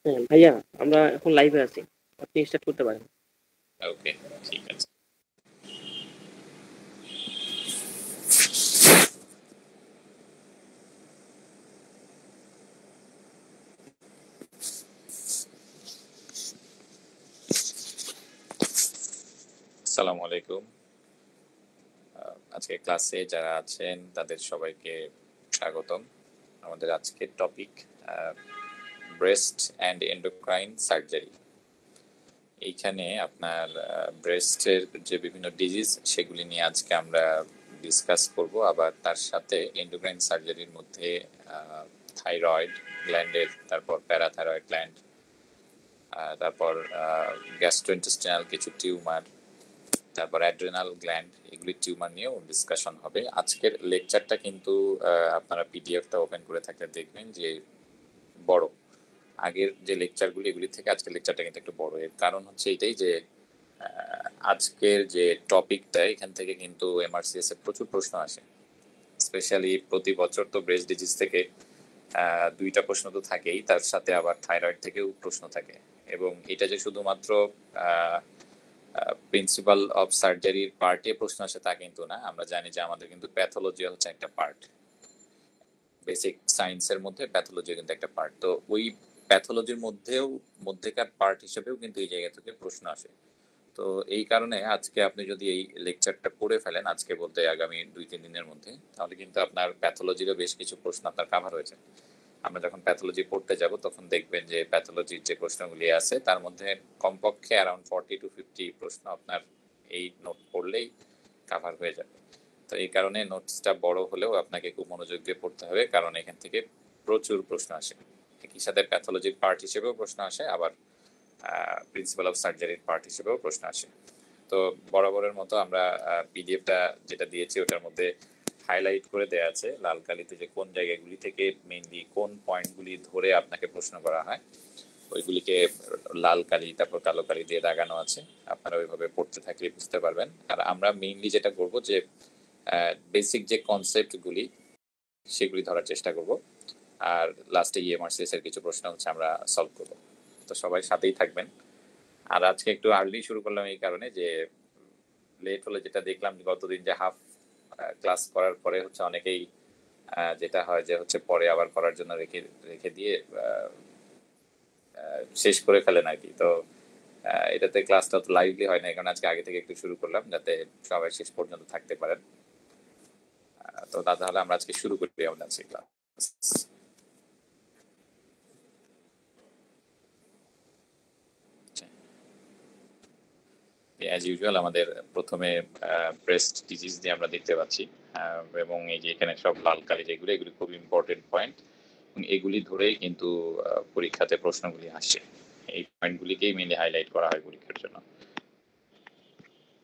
হ্যাঁ, ভাইয়া আমরা এখন লাইভে আছি। আপনি স্টার্ট করতে পারেন। ওকে, ঠিক আছে। আসসালামু আলাইকুম। আজকে ক্লাসে যারা আছেন তাদের সবাইকে স্বাগতম। আমাদের আজকের topic breast and endocrine surgery. এইখানে আপনার ব্রেস্টের যে বিভিন্ন ডিজিজ সেগুলি নিয়ে আজকে আমরা ডিসকাস করব। আবার তার সাথে এন্ডোক্রাইন সার্জারির মধ্যে থাইরয়েড গ্ল্যান্ডের, তারপর প্যারাথাইরয়েড গ্ল্যান্ড, তারপর গ্যাস্ট্রোইন্টেস্টিনাল কিছু টিউমার, তারপর অ্যাড্রেনাল গ্ল্যান্ড, এগুলির টিউমার নিয়েও ডিসকাশন হবে। আজকের লেকচারটা কিন্তু আপনারা পিডিএফটা ওপেন করে থাকলে দেখবেন যে বড়। আগের যে লেকচারগুলি এগুলি থেকে আজকের লেকচারটা কিন্তু একটু বড়। এর কারণ হচ্ছে এটাই যে আজকের যে টপিকটা এখান থেকে কিন্তু এমআরসিএস এর প্রচুর প্রশ্ন আসে। স্পেশালি প্রতি বছর তো ব্রেস্ট ডিজিজ থেকে 2টা প্রশ্ন তো থাকেই, তার সাথে আবার থাইরয়েড থেকেও প্রশ্ন থাকে। এবং এটা যে শুধুমাত্র প্রিন্সিপাল অফ সার্জারির পার্টে প্রশ্ন আসে তা কিন্তু না। আমরা জানি যে আমাদের কিন্তু প্যাথোলজি হচ্ছে একটা পার্ট, বেসিক সায়েন্সের মধ্যে প্যাথোলজি কিন্তু একটা পার্ট। তো ওই প্যাথোলজির মধ্যেকার পার্ট হিসেবেও কিন্তু এই জায়গা থেকে প্রশ্ন আসে। তো এই কারণে আজকে আপনি যদি এই লেকচারটা পড়ে ফেলেন আজকে বলতে আগামী 2-3 দিনের মধ্যে, তাহলে কিন্তু আপনার প্যাথোলজিরও বেশ কিছু প্রশ্ন আপনার কাভার হয়েছে। আমরা যখন প্যাথোলজি পড়তে যাব তখন দেখবেন যে প্যাথোলজির যে প্রশ্নগুলি আছে তার মধ্যে কমপক্ষে অ্যারাউন্ড 40-50 প্রশ্ন আপনার এই নোট পড়লেই কাভার হয়ে যাবে। তো এই কারণে নোটসটা বড় হলেও আপনাকে খুব মনোযোগ দিয়ে পড়তে হবে, কারণ এখান থেকে প্রচুর প্রশ্ন আসে। একই সাথে প্যাথোলজির পার্ট হিসেবেও প্রশ্ন আসে, আবার প্রিন্সিপাল অফ সার্জারির পার্ট হিসেবেও প্রশ্ন আসে। তো বরাবরের মতো আমরা পিডিএফটা যেটা দিয়েছি ওটার মধ্যে হাইলাইট করে দেওয়া আছে লাল কালিতে যে কোন জায়গাগুলি থেকে মেইনলি কোন পয়েন্টগুলি ধরে আপনাকে প্রশ্ন করা হয়, ওইগুলিকে লাল কালি তারপর কালো কালি দিয়ে দাগানো আছে। আপনারা ওইভাবে পড়তে থাকলে বুঝতে পারবেন। আর আমরা মেইনলি যেটা করব যে বেসিক যে কনসেপ্টগুলি সেগুলি ধরার চেষ্টা করব, আর লাস্টে ইএমআরসিএস এর কিছু প্রশ্ন হচ্ছে আমরা সলভ করব। তো সবাই সাথেই থাকবেন। আর আজকে একটু আর্লি শুরু করলাম এই কারণে যে লেট হলে যেটা দেখলাম গতদিন যে হাফ ক্লাস করার পরে হচ্ছে অনেকেই যেটা হয় যে হচ্ছে পরে আবার করার জন্য রেখে রেখে দিয়ে শেষ করে ফেলেন আর কি। তো এটাতে ক্লাসটা তো লাইভলি হয় না, এই কারণে আজকে আগে থেকে একটু শুরু করলাম যাতে সবাই শেষ পর্যন্ত থাকতে পারেন। তো তাহলে আমরা আজকে শুরু করি আমাদের আজকে ক্লাস। অ্যাজ ইউজুয়াল আমাদের প্রথমে ব্রেস্ট ডিজিজ দিয়ে আমরা দেখতে পাচ্ছি, এবং এই যে এখানে সব লাল কালি যেগুলো এগুলি খুব ইম্পর্টেন্ট পয়েন্ট, এগুলি ধরেই কিন্তু পরীক্ষাতে প্রশ্নগুলি আসে। এই পয়েন্টগুলিকেই মেনলি হাইলাইট করা হয় পরীক্ষার জন্য।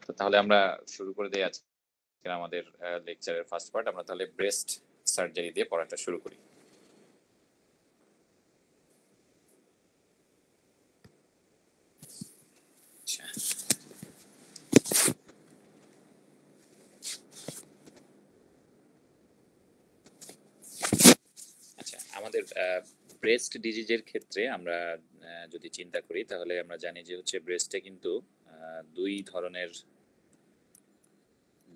তো তাহলে আমরা শুরু করে দিই আজকে আমাদের লেকচারের ফার্স্ট পার্ট। আমরা তাহলে ব্রেস্ট সার্জারি দিয়ে পড়াটা শুরু করি। আচ্ছা, আমাদের ব্রেস্ট ডিজিজের ক্ষেত্রে আমরা যদি চিন্তা করি তাহলে আমরা জানি যে হচ্ছে ব্রেস্টে কিন্তু 2 ধরনের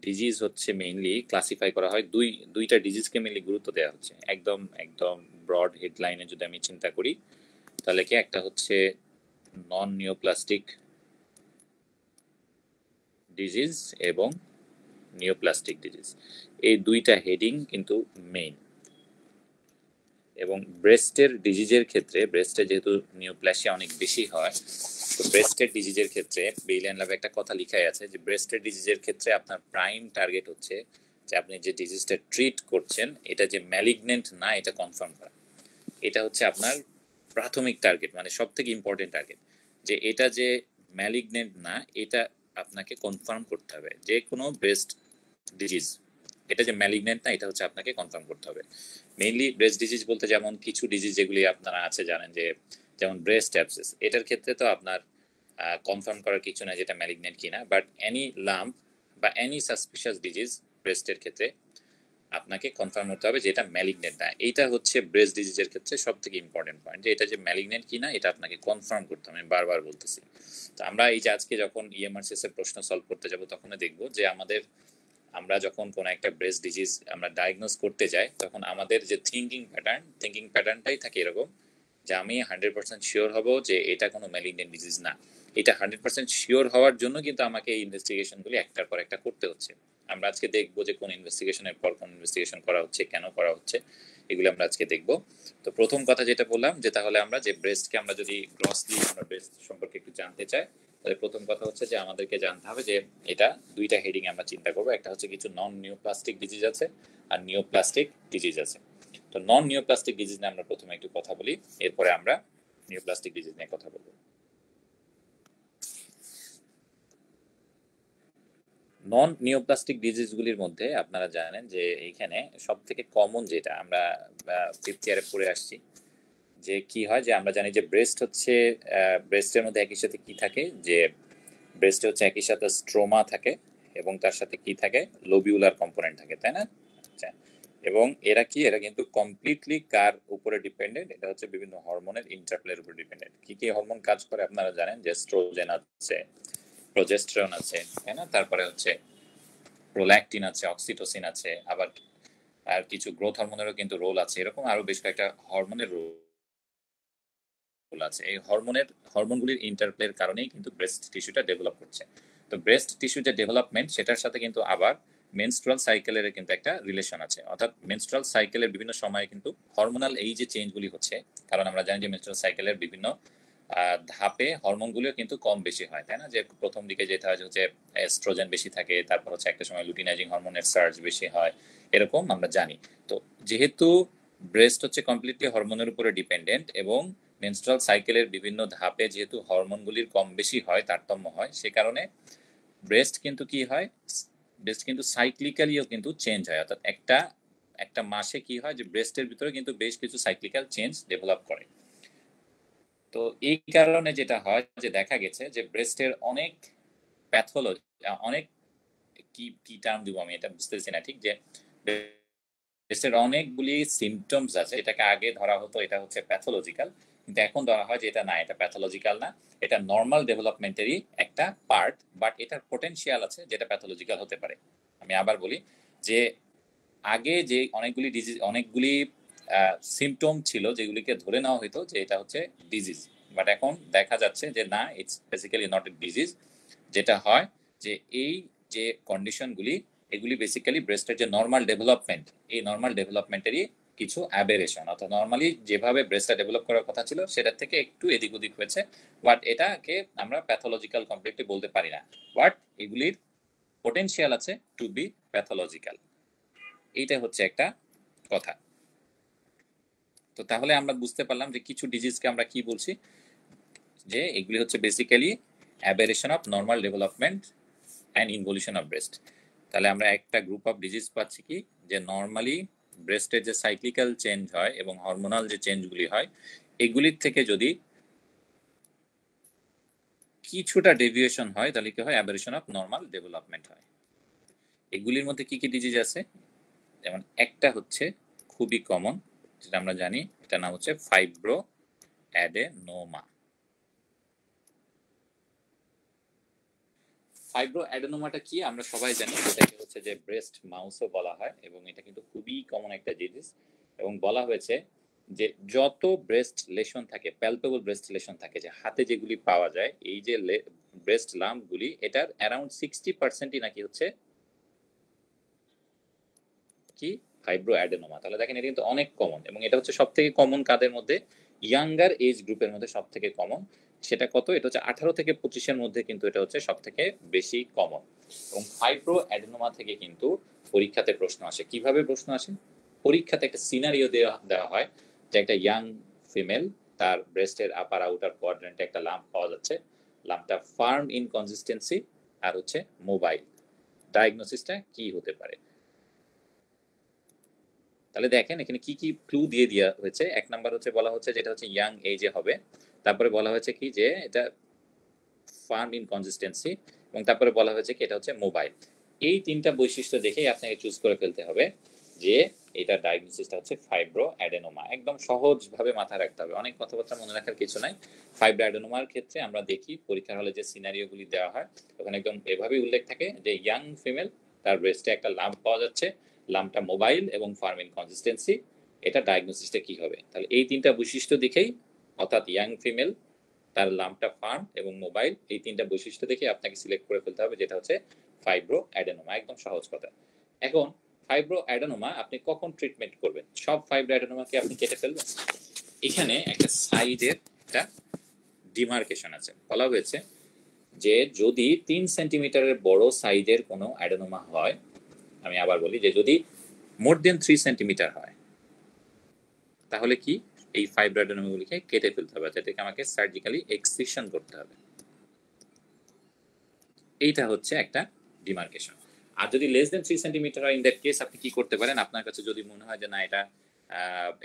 ডিজিজ হচ্ছে মেইনলি ক্লাসিফাই করা হয়। দুইটা ডিজিজকে মেইনলি গুরুত্ব দেওয়া হচ্ছে। একদম একদম ব্রড হেডলাইনে যদি আমি চিন্তা করি তাহলে কি একটা হচ্ছে নন নিওপ্লাস্টিক ডিজিজ এবং নিওপ্লাস্টিক ডিজিজ, এই দুইটা হেডিং কিন্তু মেইন। এবং ব্রেস্টের ডিজিজের ক্ষেত্রে ব্রেস্টে যেহেতু নিওপ্লাসিয়া অনেক বেশি হয়, তো ব্রেস্টের ডিজিজের ক্ষেত্রে বেইলিয়ান ল্যাবে একটা কথা লিখাই আছে যে ব্রেস্টের ডিজিজের ক্ষেত্রে আপনার প্রাইম টার্গেট হচ্ছে যে আপনি যে ডিজিজটা ট্রিট করছেন এটা যে ম্যালিগনেন্ট না এটা কনফার্ম করা। এটা হচ্ছে আপনার প্রাথমিক টার্গেট, মানে সব থেকে ইম্পর্টেন্ট টার্গেট, যে এটা যে ম্যালিগনেন্ট না এটা আপনাকে কনফার্ম করতে হবে। যে কোনো ব্রেস্ট ডিজিজ এটা যে ম্যালিগনেন্ট না এটা হচ্ছে আপনাকে কনফার্ম করতে হবে। মেইনলি ব্রেস্ট ডিজিজ বলতে যেমন কিছু ডিজিজ যেগুলি আপনারা আছে জানেন, যে যেমন ব্রেস্ট অ্যাবসেস, এটার ক্ষেত্রে তো আপনার কনফার্ম করার কিছু না যেটা ম্যালিগনেন্ট কিনা, বাট এনি লাম্প বা এনি সাসপিশিয়াস ডিজিজ ব্রেস্টের ক্ষেত্রে আপনাকে কনফার্ম হতে হবে যে এটা ম্যালিগনেন্ট না। এইটা হচ্ছে ব্রেস্ট ডিজিজের ক্ষেত্রে সব থেকে ইম্পর্টেন্ট পয়েন্ট, যে এটা যে ম্যালিগনেন্ট কিনা এটা আপনাকে কনফার্ম করতে হবে। আমি বারবার বলতেছি। তো আমরা এই যে আজকে যখন ইএমআরসিএস এর প্রশ্ন সলভ করতে যাব তখন দেখবো যে আমরা যখন কোনো একটা ব্রেস্ট ডিজিজ আমরা ডায়াগনোজ করতে যাই তখন আমাদের যে থিঙ্কিং প্যাটার্নটাই থাকে এরকম, যে আমি 100% শিওর হব যে এটা কোনো ম্যালিগনেন্ট ডিজিজ না। এটা 100% শিওর হওয়ার জন্য কিন্তু আমাকে এই ইনভেস্টিগেশনগুলি একটার পর একটা করতে হচ্ছে। আমরা আজকে দেখবো যে কোন ইনভেস্টিগেশনের পর কোন ইনভেস্টিগেশন করা হচ্ছে, কেন করা হচ্ছে, এগুলো আমরা আজকে দেখবো। তো প্রথম কথা যেটা বললাম যে তাহলে আমরা যে ব্রেস্টকে আমরা যদি গ্রসলি আমরা ব্রেস্ট সম্পর্কে একটু জানতে চাই, তাহলে প্রথম কথা হচ্ছে যে আমাদেরকে জানতে হবে যে এটা দুইটা হেডিং আমরা চিন্তা করবো। একটা হচ্ছে কিছু নন নিওপ্লাস্টিক ডিজিজ আছে আর নিওপ্লাস্টিক ডিজিজ আছে। তো নন নিওপ্লাস্টিক ডিজিজ নিয়ে আমরা প্রথমে একটু কথা বলি, এরপরে আমরা নিওপ্লাস্টিক ডিজিজ নিয়ে কথা বলবো। নন নিওপ্লাস্টিক ডিজিজগুলির মধ্যে আপনারা জানেন যে এইখানে সব থেকে কমন যেটা আমরা ফিফথ ইয়ারে পড়ে আসছি, যে কি হয় যে আমরা জানি যে ব্রেস্ট হচ্ছে ব্রেস্টের মধ্যে একই সাথে কি থাকে, যে ব্রেস্টে হচ্ছে একই সাথে স্ট্রোমা থাকে এবং তার সাথে কি থাকে, লোবিউলার কম্পোনেন্ট থাকে, তাই না? আচ্ছা, এবং এরা কিন্তু কমপ্লিটলি কার উপরে ডিপেন্ডেন্ট, এটা হচ্ছে বিভিন্ন হরমোনের ইন্টারপ্লের উপর ডিপেন্ডেন্ট। কি কি হরমোন কাজ করে আপনারা জানেন, যে এস্ট্রোজেন আছে, প্রোজেস্টেরন আছে, তাই না? তারপরে হচ্ছে প্রোল্যাকটিন আছে, অক্সিটোসিন আছে, আবার আর কিছু গ্রোথ হরমোনেরও কিন্তু রোল আছে, এরকম আরো বেশ কয়েকটা হরমোনের রোল আছে। এই হরমোনগুলির ইন্টারপ্লের কারণেই কিন্তু ব্রেস্ট টিস্যুটা ডেভেলপ করছে। তো ব্রেস্ট টিস্যু যে ডেভেলপমেন্ট সেটার সাথে কিন্তু আবার মেনস্ট্রুয়াল সাইকেলের কিন্তু একটা রিলেশন আছে, অর্থাৎ মেনস্ট্রুয়াল সাইকেলের বিভিন্ন সময়ে কিন্তু হরমোনাল এই যে চেঞ্জগুলি হচ্ছে, কারণ আমরা জানি যে মেনস্ট্রুয়াল সাইকেলের বিভিন্ন ধাপে হরমোনগুলিও কিন্তু কম বেশি হয়, তাই না? যে প্রথম দিকে যেটা হয় হচ্ছে এস্ট্রোজেন বেশি থাকে, তারপর হচ্ছে একটা সময় লুটিনাইজিং হরমোনের সার্জ বেশি হয়, এরকম আমরা জানি। তো যেহেতু ব্রেস্ট হচ্ছে কমপ্লিটলি হরমোনের উপরে ডিপেন্ডেন্ট এবং মেনস্ট্রুয়াল সাইকেলের বিভিন্ন ধাপে যেহেতু হরমোনগুলির কম বেশি হয়, তারতম্য হয়, সে কারণে ব্রেস্ট কিন্তু কি হয়, ব্রেস্ট কিন্তু সাইক্লিক্যালিও কিন্তু চেঞ্জ হয়, অর্থাৎ একটা মাসে কি হয় যে ব্রেস্টের ভিতরে কিন্তু বেশ কিছু সাইক্লিক্যাল চেঞ্জ ডেভেলপ করে। তো এই কারণে যেটা হয় যে দেখা গেছে যে ব্রেস্টের অনেক প্যাথোলজি, অনেক কি টার্ম দিব আমি এটা বুঝতেছি না ঠিক, যে ব্রেস্টের অনেকগুলি সিমটমস আছে, এটাকে আগে ধরা হতো এটা হচ্ছে প্যাথোলজিক্যাল, কিন্তু এখন ধরা হয় যে এটা না, এটা প্যাথোলজিক্যাল না, এটা নর্মাল ডেভেলপমেন্টেরই একটা পার্ট, বাট এটার পোটেনশিয়াল আছে যেটা প্যাথোলজিক্যাল হতে পারে। আমি আবার বলি যে আগে যে অনেকগুলি সিমটম ছিল যেগুলিকে ধরে নেওয়া হতো যে এটা হচ্ছে ডিজিজ, বাট এখন দেখা যাচ্ছে যে না, it's basically not a disease. যেটা হয় যে এই যে কন্ডিশনগুলি, এগুলি বেসিক্যালি ব্রেস্টের যে নর্মাল ডেভেলপমেন্ট, এই নর্মাল ডেভেলপমেন্টেরই কিছু অ্যাবেরেশন, অর্থাৎ নর্মালি যেভাবে ব্রেস্টটা ডেভেলপ করার কথা ছিল সেটার থেকে একটু এদিক ওদিক হয়েছে, বাট এটাকে আমরা প্যাথোলজিক্যাল কমপ্লিটলি বলতে পারি না, বাট এগুলির পোটেনশিয়াল আছে টু বি প্যাথোলজিক্যাল। এইটা হচ্ছে একটা কথা। তো তাহলে আমরা বুঝতে পারলাম যে কিছু ডিজিজকে আমরা কি বলছি, যে এগুলি হচ্ছে basically aberration of normal development and involution of breast. তাহলে আমরা একটা গ্রুপ অফ ডিজিজ পাচ্ছি কি, যে নর্মালি ব্রেস্টের যে সাইক্লিক্যাল চেঞ্জ হয় এবং হরমোনাল যে চেঞ্জগুলি হয়, এগুলির থেকে যদি কিছুটা ডেভিয়েশন হয় তাহলে কি হয়, অ্যাবেরেশন অফ নর্মাল ডেভেলপমেন্ট হয়। এগুলির মধ্যে কি কি ডিজিজ আছে, যেমন একটা হচ্ছে খুবই কমন, যেটা আমরা জানি, এটার নাম হচ্ছে ফাইব্রো অ্যাডেনোমা। ফাইব্রো অ্যাডেনোমাটা কি আমরা সবাই জানি, এটাকে হচ্ছে যে ব্রেস্ট মাউসও বলা হয় এবং এটা কিন্তু খুবই কমন একটা ডিজিজ। এবং বলা হয়েছে যে যত ব্রেস্ট লেশন থাকে, প্যালপেবল ব্রেস্ট লেশন থাকে, যে হাতে যেগুলি পাওয়া যায়, এই যে ব্রেস্ট লাম্পগুলি, এটার অ্যারাউন্ড 60%ই নাকি হচ্ছে কি ফাইব্রো অ্যাডেনোমা। তাহলে দেখেন এটা কিন্তু অনেক কমন, এবং এটা হচ্ছে সব থেকে কমন কাদের মধ্যে, ইয়াঙ্গার এজ গ্রুপের মধ্যে সব থেকে কমন। সেটা কত, এটা হচ্ছে 18 থেকে 25-এর মধ্যে কিন্তু এটা হচ্ছে সব থেকে বেশি কমন। এবং ফাইব্রো অ্যাডেনোমা থেকে কিন্তু পরীক্ষাতে প্রশ্ন আসে। কিভাবে প্রশ্ন আসে, পরীক্ষাতে একটা সিনারিও দেওয়া হয় যে একটা ইয়াং ফিমেল, তার ব্রেস্টের আপার আউটার কোয়াড্রেন্টে একটা লাম্প পাওয়া যাচ্ছে, লাম্পটা ফার্ম ইনকনসিস্টেন্সি আর হচ্ছে মোবাইল, ডায়াগনোসিসটা কি হতে পারে। তাহলে দেখেন এখানে কি কি ক্লু দিয়ে দেওয়া হয়েছে। এক নাম্বার হচ্ছে বলা হচ্ছে যেটা হচ্ছে ইয়াং এজে হবে, তারপরে বলা হয়েছে কি যে এটা ফার্ম ইনকনসিস্টেন্সি, এবং তারপরে বলা হয়েছে কি এটা হচ্ছে মোবাইল। এই তিনটা বৈশিষ্ট্য দেখেই আপনাকে চুজ করে ফেলতে হবে যে এটা ডায়াগনোসিসটা হচ্ছে ফাইব্রো অ্যাডেনোমা। একদম সহজভাবে মাথায় রাখতে হবে, অনেক কথাবার্তা মনে রাখার কিছু নাই। ফাইব্রো অ্যাডেনোমার ক্ষেত্রে আমরা দেখি পরীক্ষার হলে যে সিনারিওগুলি দেওয়া হয় ওখানে একদম এভাবেই উল্লেখ থাকে যে ইয়াং ফিমেল, তার ব্রেস্টে একটা লাম্প পাওয়া যাচ্ছে, লাম্পটা মোবাইল এবং ফার্ম ইন কনসিস্টেন্সি, এটা ডায়াগনোসিসটা কি হবে? তাহলে এই তিনটা বৈশিষ্ট্য দেখেই, অর্থাৎ ইয়াং ফিমেল, তার লাম্পটা ফার্ম এবং মোবাইল, এই তিনটা বৈশিষ্ট্য দেখে আপনাকে সিলেক্ট করে ফেলতে হবে যেটা হচ্ছে ফাইব্রো অ্যাডেনোমা। একদম সহজ কথা। এখন ফাইব্রো অ্যাডেনোমা আপনি কখন ট্রিটমেন্ট করবেন? সব ফাইব্রো অ্যাডেনোমাকে আপনি কেটে ফেলবেন? এখানে একটা সাইডের একটা ডিমার্কেশন আছে, বলা হয়েছে যে যদি 3 সেন্টিমিটারের বড় সাইজের কোনো অ্যাডেনোমা হয়, আমি আবার বলি যে যদি মোর দেন 3 সেন্টিমিটার হয়, তাহলে কি এই ফাইব্রো অ্যাডেনোমাগুলিকে কেটে ফেলতে হবে, যাদেরকে আমাকে সার্জিক্যালি এক্সিশন করতে হবে। এইটা হচ্ছে একটা ডিমার্কেশন। আর যদি লেস দেন 3 সেন্টিমিটার হয়, ইন দ্যাট কেস আপনি কি করতে পারেন? আপনার কাছে যদি মনে হয় যে না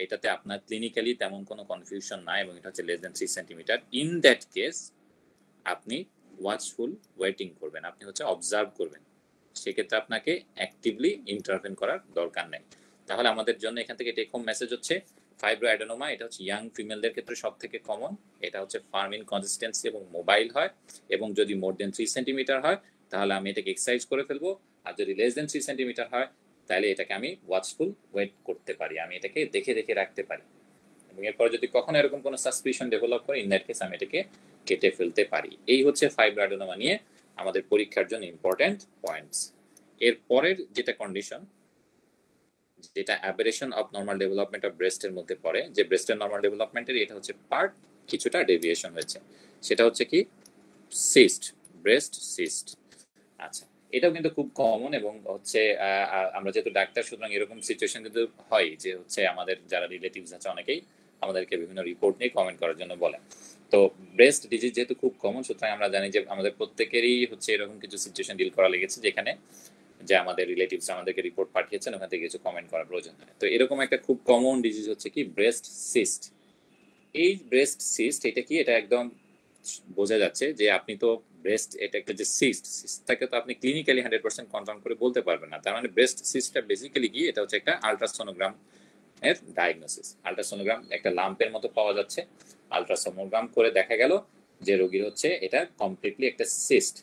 এটাতে আপনার ক্লিনিক্যালি তেমন কোনো কনফিউশন নাই এবং এটা হচ্ছে less than 3 centimetre, in that case আপনি ওয়াচফুল ওয়েটিং করবেন, আপনি হচ্ছে অবজার্ভ করবেন। সেক্ষেত্রে আপনাকে অ্যাক্টিভলি ইন্টারভেন করার দরকার নেই। তাহলে আমাদের জন্য এখান থেকে টেক হোম মেসেজ হচ্ছে ফাইব্রো অ্যাডেনোমা এটা হচ্ছে ইয়াং ফিমেলদের ক্ষেত্রে সব থেকে কমন, এটা হচ্ছে ফার্ম ইন কনসিস্টেন্সি এবং মোবাইল হয়, এবং যদি মোর দেন 3 সেন্টিমিটার হয় তাহলে আমি এটাকে এক্সারসাইজ করে ফেলবো, আর যদি লেস দেন 3 সেন্টিমিটার হয় তাহলে এটাকে আমি ওয়াচফুল ওয়েট করতে পারি, আমি এটাকে দেখে দেখে রাখতে পারি, এবং এরপরে যদি কখনো এরকম কোনো সাসপিশন ডেভেলপ করে, ইন দ্যাট কেস আমি এটাকে কেটে ফেলতে পারি। এই হচ্ছে ফাইব্রো অ্যাডেনোমা নিয়ে আমাদের পরীক্ষার জন্য ইম্পর্টেন্ট পয়েন্টস। এর পরের যেটা কন্ডিশন, যেটা অ্যাবেরেশন অফ নর্মাল ডেভেলপমেন্ট অফ ব্রেস্টের মধ্যে পড়ে, যে ব্রেস্টের নর্মাল ডেভেলপমেন্টের এটা হচ্ছে পার্ট কিছুটা ডেভিয়েশন হয়েছে, সেটা হচ্ছে কি সিস্ট, ব্রেস্ট সিস্ট। আচ্ছা, এটাও কিন্তু খুব কমন, এবং হচ্ছে আমরা যেহেতু ডাক্তার সুতরাং এরকম সিচুয়েশন কিন্তু হয় যে হচ্ছে আমাদের যারা রিলেটিভস আছে অনেকেই আমাদেরকে বিভিন্ন রিপোর্ট নিয়ে কমেন্ট করার জন্য বলে। তো ব্রেস্ট ডিজিজ যেহেতু খুব কমন, সুতরাং আমরা জানি যে আমাদের প্রত্যেকেরই হচ্ছে এরকম কিছু সিচুয়েশন ডিল করা লেগেছে যেখানে যে আমাদের রিলেটিভস আমাদেরকে রিপোর্ট পাঠিয়েছেন, ওখান থেকে কিছু কমেন্ট করার প্রয়োজন হয়। তো এরকম একটা খুব কমন ডিজিজ হচ্ছে কি ব্রেস্ট সিস্ট। এই ব্রেস্ট সিস্ট এটা কি, এটা একদম বোঝা যাচ্ছে যে আপনি তো ব্রেস্ট, এটা একটা যে সিস্টটাকে তো আপনি ক্লিনিক্যালি 100% কনফার্ম করে বলতে পারবেন না। তার মানে ব্রেস্ট সিস্টটা বেসিক্যালি কি, এটা হচ্ছে একটা আলট্রাসোনোগ্রাম এর ডায়াগনোসিস। আলট্রাসোনোগ্রাম একটা লাম্পের মতো পাওয়া যাচ্ছে, আলট্রাসোনোগ্রাম করে দেখা গেল যে রোগীর হচ্ছে এটা কমপ্লিটলি একটা সিস্ট।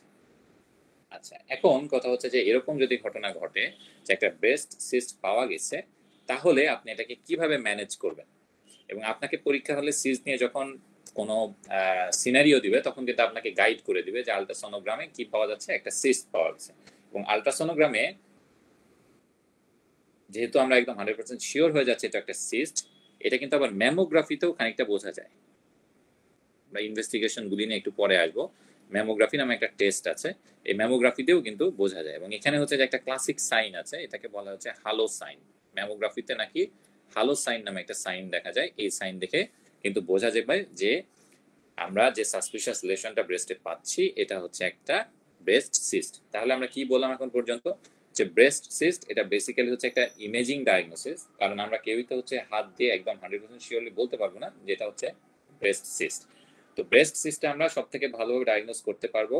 আচ্ছা, এখন কথা হচ্ছে যে এরকম যদি ঘটনা ঘটে যে একটা ব্রেস্ট সিস্ট পাওয়া গেছে, তাহলে আপনি এটাকে কিভাবে ম্যানেজ করবেন? এবং আপনাকে পরীক্ষা হলে সিস্ট নিয়ে যখন কোনো সিনারিও দিবে তখন কিন্তু আপনাকে গাইড করে দিবে যে আলট্রাসোনোগ্রামে কি পাওয়া যাচ্ছে, একটা সিস্ট পাওয়া গেছে। এবং আলট্রাসোনোগ্রামে যেহেতু আমরা একদম 100% শিওর হয়ে যাচ্ছে এটা একটা সিস্ট, এটা কিন্তু আবার ম্যামোগ্রাফিতেও খানিকটা বোঝা যায়। আমরা ইনভেস্টিগেশন গুলি নিয়ে একটু পরে আসবো। ম্যামোগ্রাফি নামে একটা টেস্ট আছে, এই ম্যামোগ্রাফিতেও কিন্তু বোঝা যায়। এবং এখানে হচ্ছে যে একটা ক্লাসিক সাইন আছে, এটাকে বলা হচ্ছে হালো সাইন। ম্যামোগ্রাফিতে নাকি হালো সাইন নামে একটা সাইন দেখা যায়, এই সাইন দেখে কিন্তু বোঝা যাবে যে আমরা যে সাসপিশিয়াস লেশনটা ব্রেস্টে পাচ্ছি এটা হচ্ছে একটা ব্রেস্ট সিস্ট। তাহলে আমরা কি বললাম এখন পর্যন্ত? যে ব্রেস্ট সিস্ট এটা বেসিক্যালি হচ্ছে একটা ইমেজিং ডায়াগনোসিস, কারণ আমরা কেউই তো হচ্ছে হাত দিয়ে একদম 100% শিওরলি বলতে পারবো না যেটা হচ্ছে ব্রেস্ট সিস্ট। তো ব্রেস্ট সিস্টে আমরা সব থেকে ভালোভাবে ডায়াগনোস করতে পারবো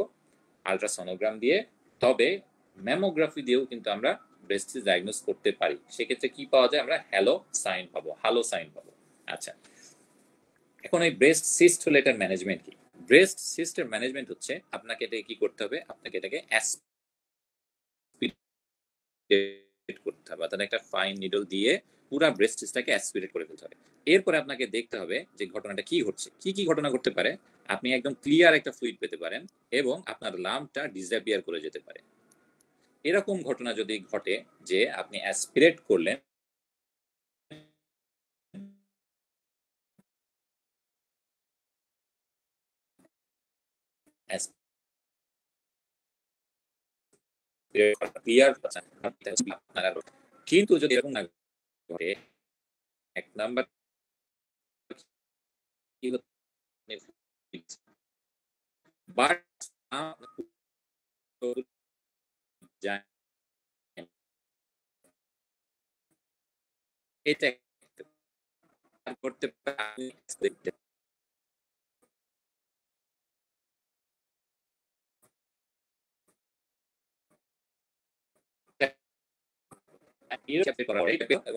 আলট্রাসোনোগ্রাম দিয়ে, তবে ম্যামোগ্রাফি দিয়েও কিন্তু আমরা ব্রেস্ট সিস্ট ডায়াগনোস করতে পারি। সেক্ষেত্রে কি পাওয়া যায়? আমরা হ্যালো সাইন পাবো, হালো সাইন পাবো। আচ্ছা, এখন এই ব্রেস্ট সিস্ট হলে এটার ম্যানেজমেন্ট কি? ব্রেস্ট সিস্টের ম্যানেজমেন্ট হচ্ছে আপনাকে এটা কি করতে হবে, আপনাকে এটাকে অ্যাসপিরেট করতে হবে, অর্থাৎ একটা ফাইন নিডল দিয়ে পুরো ব্রেস্ট সিস্টটাকে অ্যাসপিরেট করে ফেলতে হবে। এরপরে আপনাকে দেখতে হবে যে ঘটনাটা কি ঘটছে। কি কি ঘটনা ঘটতে পারে? আপনি একদম ক্লিয়ার একটা ফ্লুইড পেতে পারেন এবং আপনার লাম্পটা ডিসঅ্যাপিয়ার করে যেতে পারে। এরকম ঘটনা যদি ঘটে যে আপনি অ্যাসপিরেট করলেন, ক্লিয়ার, কিন্তু যদি এরকম না ঘটে, এক নাম্বার কি বাট এটা করতে পারি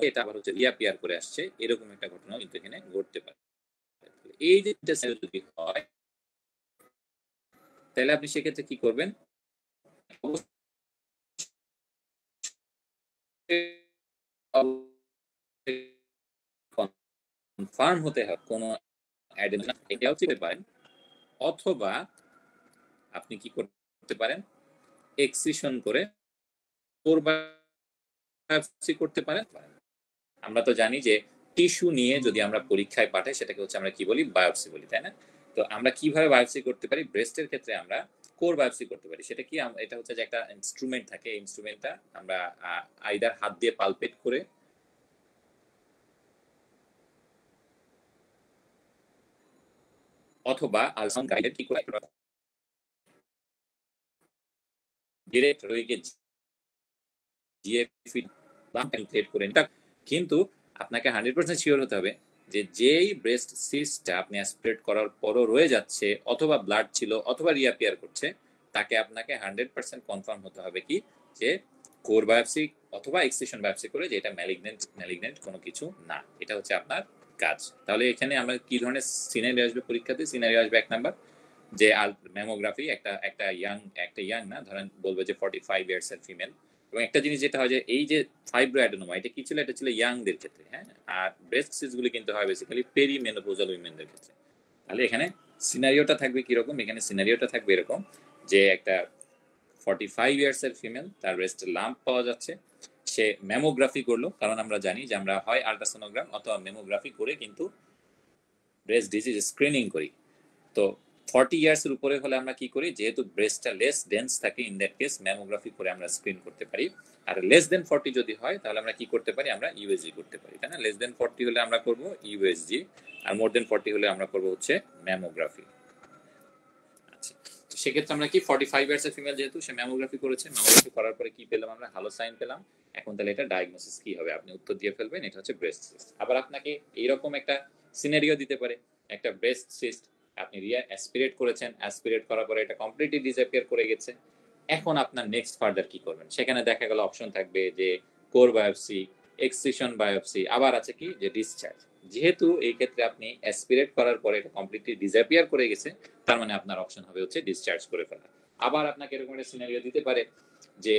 এটা আবার হচ্ছে রিঅ্যাপিয়ার করে আসছে, এরকম একটা ঘটনা কিন্তু এখানে ঘটতে পারে। এই যে যদি হয় তাহলে আপনি সেক্ষেত্রে কি করবেন, কনফার্ম হতে হবে কোনো অ্যাডেনশন, এটাও চিনতে পারেন, অথবা আপনি কি করতে পারেন এক্সিশন করে কোর বায়োপসি করতে পারেন। আমরা তো জানি যে টিস্যু নিয়ে যদি আমরা পরীক্ষায় পাঠাই সেটাকে হচ্ছে আমরা কি বলি, বায়োপসি বলি, তাই না? তো আমরা কিভাবে বায়োপসি করতে পারি, ব্রেস্টের ক্ষেত্রে আমরা কোর বায়োপসি করতে পারি। সেটা কি, এটা হচ্ছে যে একটা ইনস্ট্রুমেন্ট থাকে, এই ইনস্ট্রুমেন্টটা আমরা আইদার হাত দিয়ে পালপেট করে অথবা আলট্রাসাউন্ড গাইডেড কি করে ডিরেক্ট রোগীকে জিএফপি ক্রিয়েট করে। কিন্তু আপনাকে 100% শিওর হতে হবে যে যেই ব্রেস্ট সিস্টটা আপনি অ্যাসপিরেট করার পরও রয়ে যাচ্ছে, অথবা ব্লাড ছিল, অথবা রিঅ্যাপিয়ার করছে, তাকে আপনাকে 100% কনফার্ম হতে হবে কি যে কোর বায়োপসি অথবা এক্সিশন বায়োপসি করে যে এটা ম্যালিগনেন্ট কোনো কিছু না। এটা হচ্ছে আপনার কাজ। তাহলে এখানে আমরা কি ধরনের সিনারিও আসবে পরীক্ষাতে? সিনারিও আসবে 1 নাম্বার যে ম্যামোগ্রাফি, একটা ইয়াং না, ধরেন বলবে যে 45 ইয়ার্স এর ফিমেল। এবং একটা জিনিস যেটা হয় যে এই যে ফাইব্রোঅ্যাডেনোমা, এটা কি ছিল, এটা ছিল ইয়াংদের ক্ষেত্রে, হ্যাঁ। আর ব্রেস্ট সিস্টগুলি কিন্তু হয় বেসিক্যালি পেরিমেনোপজাল উইমেনদের ক্ষেত্রে। তাহলে এখানে সিনারিওটা থাকবে কিরকম? এখানে সিনারিওটা থাকবে এরকম যে একটা 45 ইয়ার্স এর ফিমেল, তার ব্রেস্টে লাম্প পাওয়া যাচ্ছে, সে ম্যামোগ্রাফি করলো, কারণ আমরা জানি যে আমরা হয় আল্ট্রাসোনোগ্রাম অথবা ম্যামোগ্রাফি করে কিন্তু ব্রেস্ট ডিজিজ স্ক্রিনিং করি। তো 40 ইয়ার্স এর উপরে হলে আমরা কি করি, যেহেতু ব্রেস্টটা লেস ডেন্স থাকে, ইন দ্যাট কেস ম্যামোগ্রাফি করে আমরা স্ক্রিন করতে পারি। আর লেস দেন 40 যদি হয় তাহলে আমরা কি করতে পারি, আমরা ইউএসজি করতে পারি, তাই না? লেস দেন 40 হলে আমরা করব ইউএসজি, আর মোর দেন 40 হলে আমরা করব হচ্ছে ম্যামোগ্রাফি। আচ্ছা, তো সেক্ষেত্রে আমরা কি 45 ইয়ার্স এর ফিমেল, যেহেতু সে ম্যামোগ্রাফি করেছে, ম্যামোগ্রাফি করার পরে কি পেলাম আমরা, হ্যালো সাইন পেলাম। এখন তাহলে এটা ডায়াগনোসিস কি হবে, আপনি উত্তর দিয়ে ফেলবেন এটা হচ্ছে ব্রেস্ট সিস্ট। আবার আপনাকে এইরকম একটা সিনারিও দিতে পারে, একটা ব্রেস্ট সিস্ট আপনি অ্যাসপিরেট করেছেন, অ্যাসপিরেট করার পরে এটা কমপ্লিটলি ডিসঅ্যাপিয়ার করে গেছে। এখন আপনার নেক্সট ফার্দার কি করবেন? সেখানে দেখা গেল অপশন থাকবে যে কোর বায়োপসি, এক্সিশন বায়োপসি, আবার আছে কি যে ডিসচার্জ। যেহেতু এই ক্ষেত্রে আপনি অ্যাসপিরেট করার পরে এটা কমপ্লিটলি ডিসঅ্যাপিয়ার করে গেছে, তার মানে আপনার অপশন হবে হচ্ছে ডিসচার্জ করে ফেলা। আবার আপনাকে এরকম একটা সিনারিও দিতে পারে যে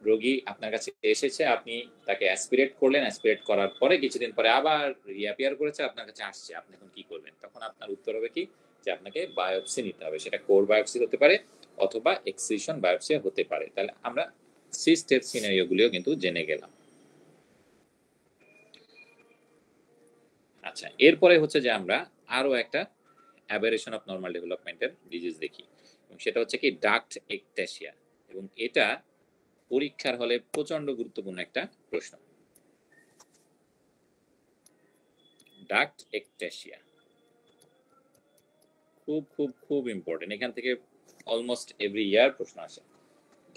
রোগী আপনার কাছে এসেছে, আপনি তাকে অ্যাসপিরেট করলেন, অ্যাসপিরেট করার পরে কিছুদিন পরে আবার রিঅ্যাপিয়ার করেছে, আপনার কাছে আসছে, আপনি এখন কি করবেন? তখন আপনার উত্তর হবে কি যে আপনাকে বায়োপসি নিতে হবে। সেটা কোর বায়োপসি হতে পারে অথবা এক্সিশন বায়োপসি হতে পারে। তাহলে আমরা সিস্টের সিনারিওগুলিও কিন্তু জেনে গেলাম। আচ্ছা, এরপরে হচ্ছে যে আমরা আরো একটা অ্যাবেরেশন অফ নরমাল ডেভেলপমেন্টের ডিজিজ দেখি, এবং সেটা হচ্ছে কি ডাক্ট একট্যাসিয়া। এবং এটা পরীক্ষার হলে প্রচন্ড গুরুত্বপূর্ণ একটা প্রশ্ন। ডাক্ট একট্যাসিয়া খুব খুব খুব ইম্পর্টেন্ট, এখান থেকে অলমোস্ট এভরি ইয়ার প্রশ্ন আসে।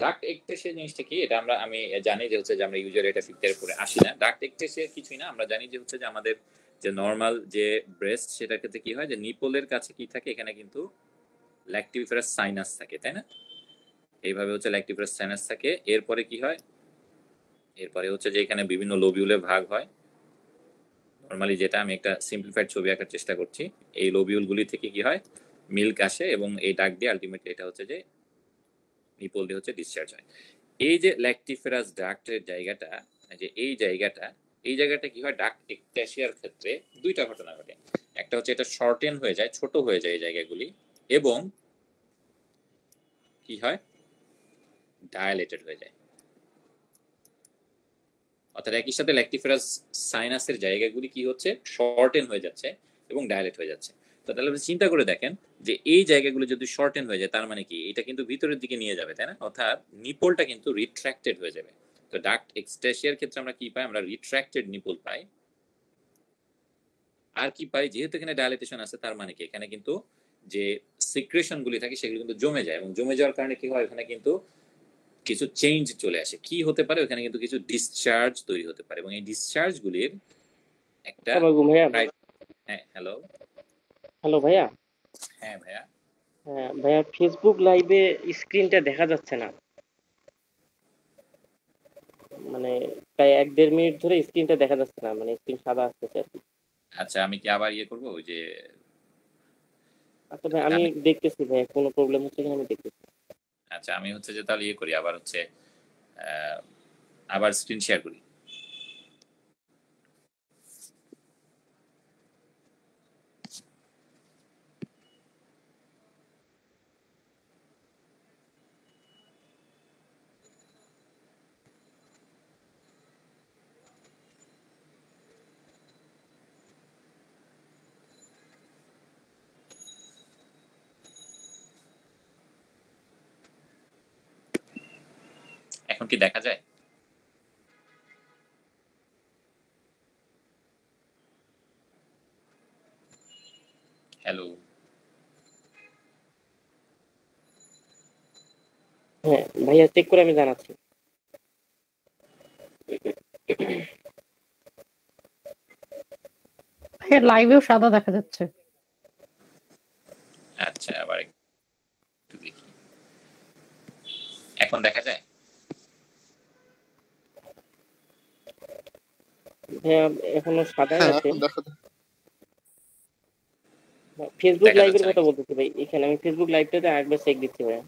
ডাক্ট একট্যাসিয়া জিনিসটা কি, এটা আমি জানি যে হচ্ছে যে আমরা ইউজুয়ালি এটা ফিফথ ইয়ারে পড়ে আসি না। ডাক্ট একট্যাসিয়া কিছুই না, আমরা জানি যে হচ্ছে যে আমাদের যে নর্মাল যে ব্রেস্ট, সেটার ক্ষেত্রে কি হয় যে নিপলের কাছে কি থাকে, এখানে কিন্তু ল্যাকটিফেরাস সাইনাস থাকে, তাই না? এইভাবে হচ্ছে ল্যাকটিফেরাস সাইনাস থাকে। এরপরে কি হয়, এরপরে হচ্ছে যে এখানে বিভিন্ন লোবিউলে ভাগ হয়। নর্মালি যেটা আমি একটা সিম্পলিফাইড ছবি আঁকার চেষ্টা করছি, এই লোবিউলগুলি থেকে কি হয়, মিল্ক আসে, এবং এই ডাক দিয়ে আলটিমেটলি এটা হচ্ছে যে নিপল দিয়ে হচ্ছে ডিসচার্জ হয়। এই যে ল্যাকটিফেরাস ডাক্টের জায়গাটা, যে এই জায়গাটা কি হয়, ডাক্ট একট্যাসিয়ার ক্ষেত্রে দুইটা ঘটনা ঘটে। একটা হচ্ছে এটা শর্টেন হয়ে যায়, ছোট হয়ে যায় এই জায়গাগুলি, এবং কি হয়, ডায়ালেটেড হয়ে যায়। অর্থাৎ একই সাথে ল্যাকটিফেরাস সাইনাসের জায়গাগুলি কি হচ্ছে, শর্টেন হয়ে যাচ্ছে এবং ডায়ালেট হয়ে যাচ্ছে। তো তাহলে আপনি চিন্তা করে দেখেন যে এই জায়গাগুলো যদি শর্টেন হয়ে যায়, তার মানে কি এটা কিন্তু ভিতরের দিকে নিয়ে যাবে, তাই না? অর্থাৎ নিপলটা কিন্তু রিট্রাক্টেড হয়ে যাবে। তো ডাক্ট এক্সট্যাসিয়ার ক্ষেত্রে আমরা কি পাই, আমরা রিট্রাক্টেড নিপল পাই। আর কি পাই, যেহেতু এখানে ডায়ালিটেশন আছে, তার মানে কি এখানে কিন্তু যে সিক্রেশন গুলি থাকে সেগুলো কিন্তু জমে যায়, এবং জমে যাওয়ার কারণে কি হয়, এখানে কিন্তু কিছু চেঞ্জ চলে আসে। কি হতে পারে, ওখানে কিন্তু কিছু ডিসচার্জ তৈরি হতে পারে, এবং এই ডিসচার্জ গুলির একটা ভাইয়া। হ্যাঁ, হ্যালো। হ্যালো ভাইয়া। হ্যাঁ ভাইয়া। হ্যাঁ ভাইয়া, ফেসবুক লাইভে স্ক্রিনটা দেখা যাচ্ছে না, মানে প্রায় 1-1.5 মিনিট ধরে স্ক্রিনটা দেখা যাচ্ছে না, মানে স্ক্রিন সাদা আসতেছে আর কি। আচ্ছা, আমি কি আবার করবো ওই যে আচ্ছা ভাই, আমি আমি দেখতেছি ভাই কোনো প্রবলেম হচ্ছে কিনা আমি দেখতেছি। আচ্ছা, আমি যে তাহলে করি আবার আবার স্ক্রিন শেয়ার করি। এখন কি দেখা যায়? হ্যালো। হ্যাঁ ভাইয়া, চেক করে আমি জানাচ্ছি। ভাইয়া লাইভেও সাদা দেখা যাচ্ছে। আচ্ছা, আবার একটু দেখি। এখন দেখা যায়? ভাইয়া এখনো সাদাই হ্যাঁ, আছে। এখন দেখা যায়। ফেসবুক দেখা লাইভের যাচ্ছে কথা নাকি? বলতেছি ভাই, এখানে আমি ফেসবুক লাইভটাতে আরেকবার চেক দিচ্ছি ভাইয়া।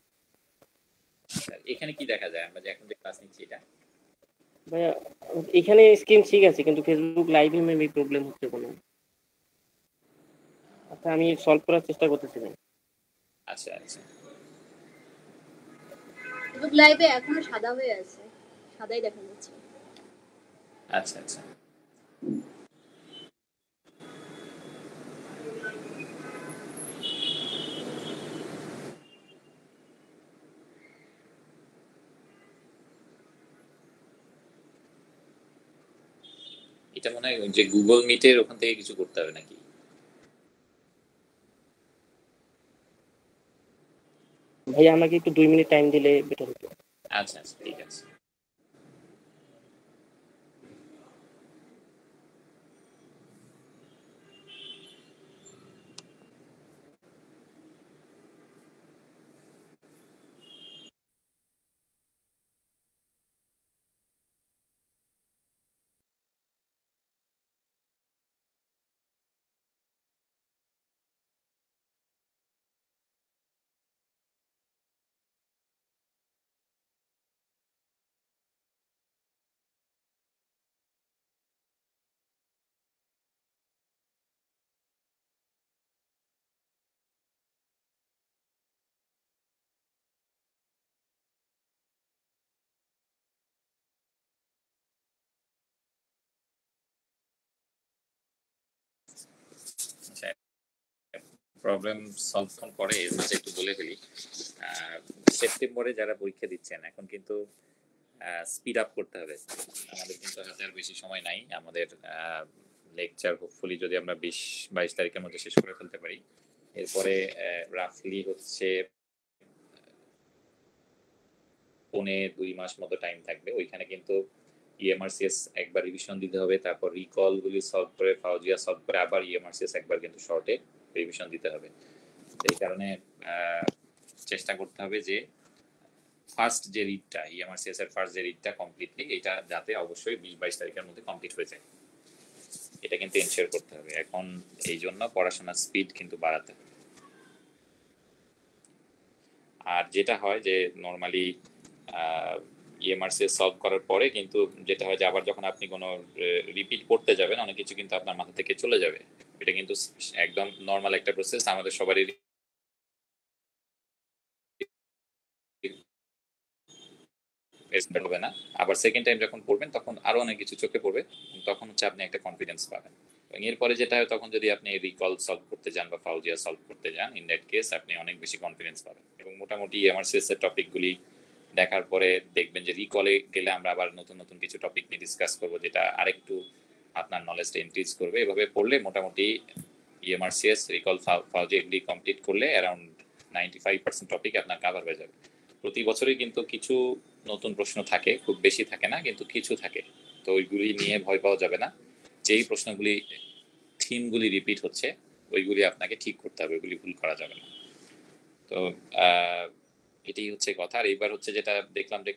এখানে কি দেখা যায়? আমরা যে এখন যে ক্লাস নিচ্ছি এটা? ভাইয়া এখানে স্ক্রিন ঠিক আছে, কিন্তু ফেসবুক লাইভে মেবি প্রবলেম হচ্ছে কোনো। আচ্ছা, আমি সলভ করার চেষ্টা করতেছি ভাই। আচ্ছা, আচ্ছা। ফেসবুক লাইভে এখনো সাদা হয়ে আছে, সাদাই দেখা যাচ্ছে। আচ্ছা, আচ্ছা। এটা মনে হয় যে গুগল মিটের ওখান থেকে কিছু করতে হবে নাকি? ভাইয়া আমাকে একটু 2 মিনিট টাইম দিলে বেটার হতো। আচ্ছা, আচ্ছা, ঠিক আছে। আচ্ছা, প্রবলেম সলভ করে এর মাঝে একটু বলে ফেলি। সেপ্টেম্বরে যারা পরীক্ষা দিচ্ছেন এখন কিন্তু স্পিড আপ করতে হবে। আমাদের কিন্তু হাতে আর বেশি সময় নাই। আমাদের লেকচার হোপফুলি যদি আমরা 20-22 তারিখের মধ্যে শেষ করে ফেলতে পারি, এরপরে রাফলি হচ্ছে 2.5 মাস মতো টাইম থাকবে। ওইখানে কিন্তু ইএমআরসিএস একবার রিভিশন দিতে হবে, তারপর রিকল গুলি সলভ করে, ফাউজিয়া সলভ করে, আবার ইএমআরসিএস একবার কিন্তু শর্টে রিভিশন দিতে হবে। এই কারণে চেষ্টা করতে হবে যে ফার্স্ট যে রিডটা, ইএমআরসিএস এর ফার্স্ট যে রিডটা কমপ্লিটলি, এটা যাতে অবশ্যই 20-22 তারিখের মধ্যে কমপ্লিট হয়ে যায়, এটা কিন্তু এনশিওর করতে হবে। এখন এই জন্য পড়াশোনার স্পিড কিন্তু বাড়াতে হবে। আর যেটা হয় যে নর্মালি ইএমআরসিএস সলভ করার পরে কিন্তু যেটা হয় যে আবার যখন আপনি কোনো রিপিট করতে যাবেন, অনেক কিছু কিন্তু আপনার মাথা থেকে চলে যাবে। এটা কিন্তু একদম নর্মাল একটা প্রসেস, আমাদের সবারই হবে না। আবার সেকেন্ড টাইম যখন পড়বেন তখন আরো অনেক কিছু চোখে পড়বে, তখন হচ্ছে আপনি একটা কনফিডেন্স পাবেন। এবং এরপরে যেটা হয়, তখন যদি আপনি রিকল সলভ করতে যান বা ফাউজিয়া সলভ করতে যান, ইন দ্যাট কেস আপনি অনেক বেশি কনফিডেন্স পাবেন। এবং মোটামুটি এমআরসিএস এর টপিকগুলি দেখার পরে দেখবেন যে রিকলে গেলে আমরা আবার নতুন নতুন কিছু টপিক নিয়ে ডিসকাস করবো, যেটা আরেকটু আপনার নলেজটা ইনক্রিজ করবে। এভাবে পড়লে মোটামুটি ইএমআরসিএস, রিকল, ফাউজি এগুলি কমপ্লিট করলে অ্যারাউন্ড 95% টপিক আপনার কাভার হয়ে যাবে। প্রতি বছরই কিন্তু কিছু নতুন প্রশ্ন থাকে, খুব বেশি থাকে না, কিন্তু কিছু থাকে। তো ওইগুলি নিয়ে ভয় পাওয়া যাবে না। যেই প্রশ্নগুলি, থিমগুলি রিপিট হচ্ছে, ওইগুলি আপনাকে ঠিক করতে হবে, ওইগুলি ভুল করা যাবে না। তো এটাই হচ্ছে কথা। আর এইবার হচ্ছে যেটা দেখলাম যে